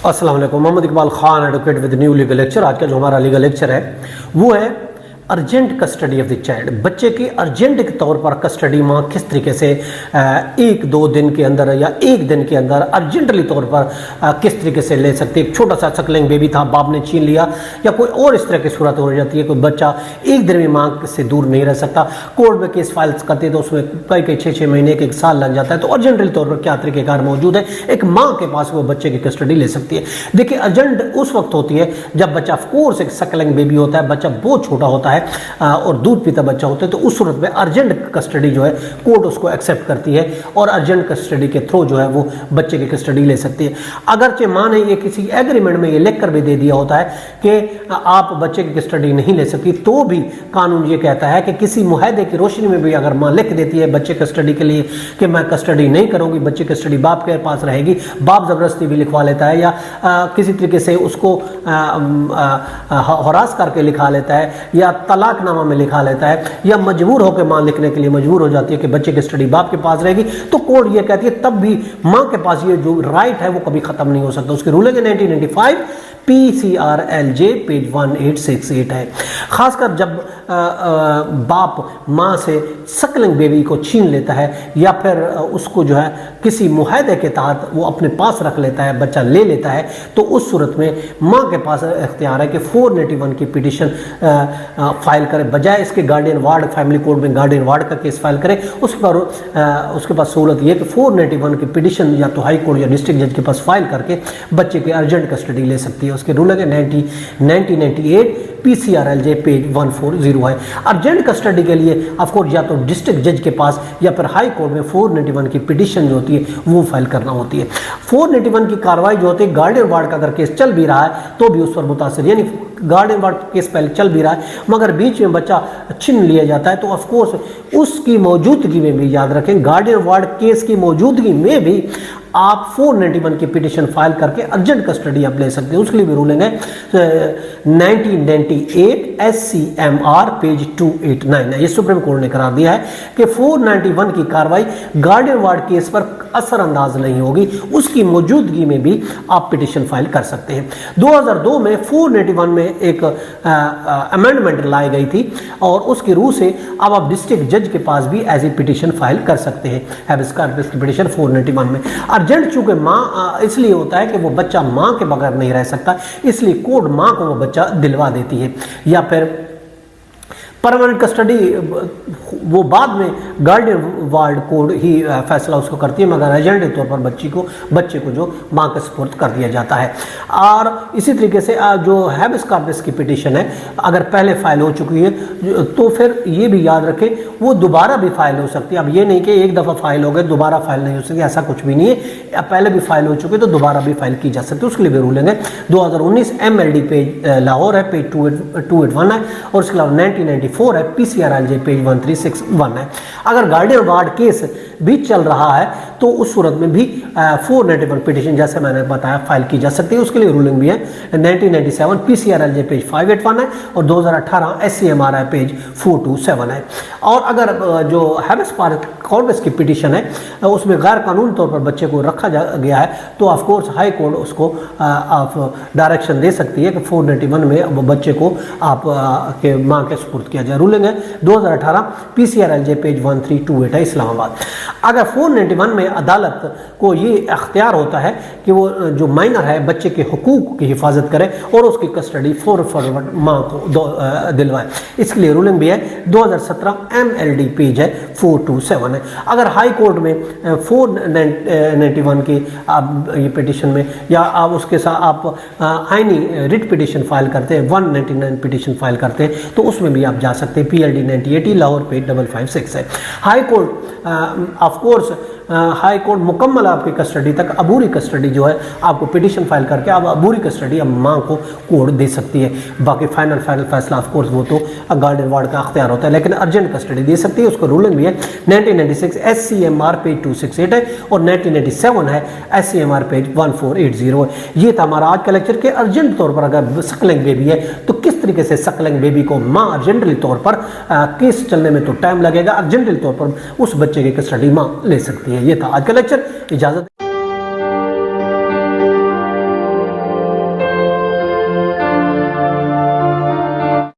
अस्सलाम वालेकुम। Mohammad Iqbal Khan, advocate with new legal lecture. आज का जो हमारा लीगल लेक्चर है वो है urgent custody of the child. बच्चे की अर्जेंट के तौर पर कस्टडी माँ किस तरीके से एक दो दिन के अंदर या एक दिन के अंदर अर्जेंटली तौर पर किस तरीके से ले सकती है। एक छोटा सा सकलिंग बेबी था, बाप ने छीन लिया या कोई और इस तरह की सूरत हो जाती है, कोई बच्चा एक दिन में माँ से दूर नहीं रह सकता। कोर्ट में केस फाइल्स करते हैं तो उसमें कई कई 6-6 महीने एक साल लग जाता है। तो अर्जेंटली तौर पर क्या तरीकेकार मौजूद है, एक माँ के पास वो बच्चे की कस्टडी ले सकती है। देखिए, अर्जेंट उस वक्त होती है जब बच्चा ऑफकोर्स एक सकलिंग बेबी होता है, बच्चा बहुत छोटा होता है और दूध पीता बच्चा होता है, तो उस सूरत में अर्जेंट कस्टडी जो है कोर्ट उसको एक्सेप्ट करती है और अर्जेंट कस्टडी के थ्रू जो है वो बच्चे की कस्टडी ले सकती है। अगरचे माँ ने ये किसी एग्रीमेंट में ये लिख कर भी दे दिया होता है कि आप बच्चे की कस्टडी नहीं ले सकती, तो भी कानून ये कहता है कि किसी मुआहदे की रोशनी में भी अगर माँ लिख देती है बच्चे कस्टडी के लिए कि मैं कस्टडी नहीं करूँगी, बच्चे कस्टडी बाप के पास रहेगी, बाप ज़बरदस्ती भी लिखवा लेता है या किसी तरीके से उसको हरास करके लिखा लेता है या तलाकनामा में लिखा लेता है या मजबूर होकर मां लिखने के लिए मजबूर हो जाती है कि बच्चे की स्टडी बाप के पास रहेगी, तो कोर्ट ये कहती है तब भी मां के पास ये जो राइट है वो कभी खत्म नहीं हो सकता। उसकी रूलिंग है 1995 PCRLJ पेज 1868 है। खासकर जब बाप माँ से सकलिंग बेबी को छीन लेता है या फिर उसको जो है किसी मुआहदे के तहत वो अपने पास रख लेता है, बच्चा ले लेता है, तो उस सूरत में माँ के पास इख्तियार है कि 491 की पिटीशन फाइल करे, बजाय इसके गार्डियन वार्ड, फैमिली कोर्ट में गार्डियन वार्ड का केस फाइल करे। उसके पास सहूलत ये कि 491 की पिटीशन या तो हाई कोर्ट या डिस्ट्रिक्ट जज के पास फाइल करके बच्चे की अर्जेंट कस्टडी ले सकती है। उसके रूल है 1998 PCRLJ पेज 140 है। अर्जेंट कस्टडी के लिए ऑफकोर्स या तो डिस्ट्रिक्ट जज के पास या फिर हाई कोर्ट में 491 की पिटीशन जो होती है वो फाइल करना होती है। 491 की कार्रवाई जो होती है गार्डियन वार्ड का अगर केस चल भी रहा है तो भी उस पर मुतासिर, यानी गार्डियन वार्ड केस पहले चल भी रहा है मगर बीच में बच्चा छीन लिया जाता है, तो ऑफकोर्स उसकी मौजूदगी में भी याद रखें, गार्डियन वार्ड केस की मौजूदगी में भी आप 491 की पिटीशन फाइल करके अर्जेंट कस्टडी आप ले सकते हैं। उसके लिए भी रूलिंग है 1998 SCMR पेज 289 है। ये सुप्रीम कोर्ट ने करार दिया है कि 491 की कार्रवाई गार्डियन वार्ड केस पर असरअंदाज नहीं होगी, उसकी मौजूदगी में भी आप पिटीशन फाइल कर सकते हैं। 2002 में 491 में एक अमेंडमेंट लाई गई थी और उसकी रूह से अब आप डिस्ट्रिक्ट जज के पास भी ऐसी पिटीशन फाइल कर सकते हैं। हैबिस कॉर्पस की पिटीशन 491 में अर्जेंट चूंकि माँ इसलिए होता है कि वो बच्चा माँ के बगैर नहीं रह सकता, इसलिए कोर्ट माँ को वो बच्चा दिलवा देती है या फिर परमानेंट कस्टडी वो बाद में गार्डियन वार्ड कोर्ट ही फैसला उसको करती है, मगर अर्जेंट के तौर पर बच्चे को जो माँ के सुपुर्द कर दिया जाता है। और इसी तरीके से जो हैबिस कॉर्पस की पिटीशन है अगर पहले फाइल हो चुकी है तो फिर ये भी याद रखें वो दोबारा भी फाइल हो सकती है। अब ये नहीं कि एक दफ़ा फाइल हो गए दोबारा फाइल नहीं हो सकती, ऐसा कुछ भी नहीं है। पहले भी फाइल हो चुकी है तो दोबारा भी फाइल की जा सकती है। उसके लिए भी रूलिंग है 2019 MLD पेज लाहौर है पेज 281 है और उसके अलावा 1994 है PCRLJ पेज 1361 है। अगर गार्डियन वार्ड केस भी चल रहा है तो उस सूरत में भी 491 पिटीशन जैसे मैंने बताया फाइल की जा सकती है। उसके लिए रूलिंग भी है 1997 PCRLJ पेज 581 है और 2018 SCMR है पेज 427 है। और अगर जो हैबिस कॉर्पस की पिटीशन है उसमें गैर कानूनी तौर पर बच्चे को रखा गया है तो ऑफकोर्स हाई कोर्ट उसको आप डायरेक्शन दे सकती है कि 491 में बच्चे को आप के माँ के सुपुर्द किया जाए। रूलिंग है 2018 PCRLJ पेज 1328 है इस्लामाबाद। अगर 491 में अदालत को ये अख्तियार होता है कि वो जो माइनर है बच्चे के हुकूक की हिफाजत करे और उसकी कस्टडी फॉरवर्ड माँ को दिलवाए। इसके लिए रूलिंग भी है 2017 MLD पेज है 427 है। अगर हाई कोर्ट में 491 की आप ये पिटीशन में या आप उसके साथ आप आईनी रिट पिटीशन फाइल करते हैं 199 पिटीशन फाइल करते हैं तो उसमें भी आप जा सकते हैं। PLD 9080 लाहौर पेज 556 है। High court of course high court मुकम्मल आपकी कस्टडी तक अबूरी कस्टडी जो है आपको पिटीशन फाइल करके आप अबूरी कस्टडी अब माँ को कोर्ट दे सकती है। बाकी फाइनल फैसला ऑफकोर्स वो तो गार्डियन वार्ड का अख्तियार होता है, लेकिन अर्जेंट कस्टडी दे सकती है। उसको रूलिंग भी है 1996 SCMR पेज 268 है और 1987 है SCMR पेज 1480 है। ये था हमारा आज का लेक्चर कि अर्जेंट तौर पर अगर सकलिंग बेबी है तो किस तरीके से सकलिंग बेबी को माँ अर्जेंटली तौर पर केस चलने में तो टाइम लगेगा, अर्जेंटली तौर पर उस बच्चे की कस्टडी माँ ले सकती है। ये था आज का लेक्चर। इजाजत।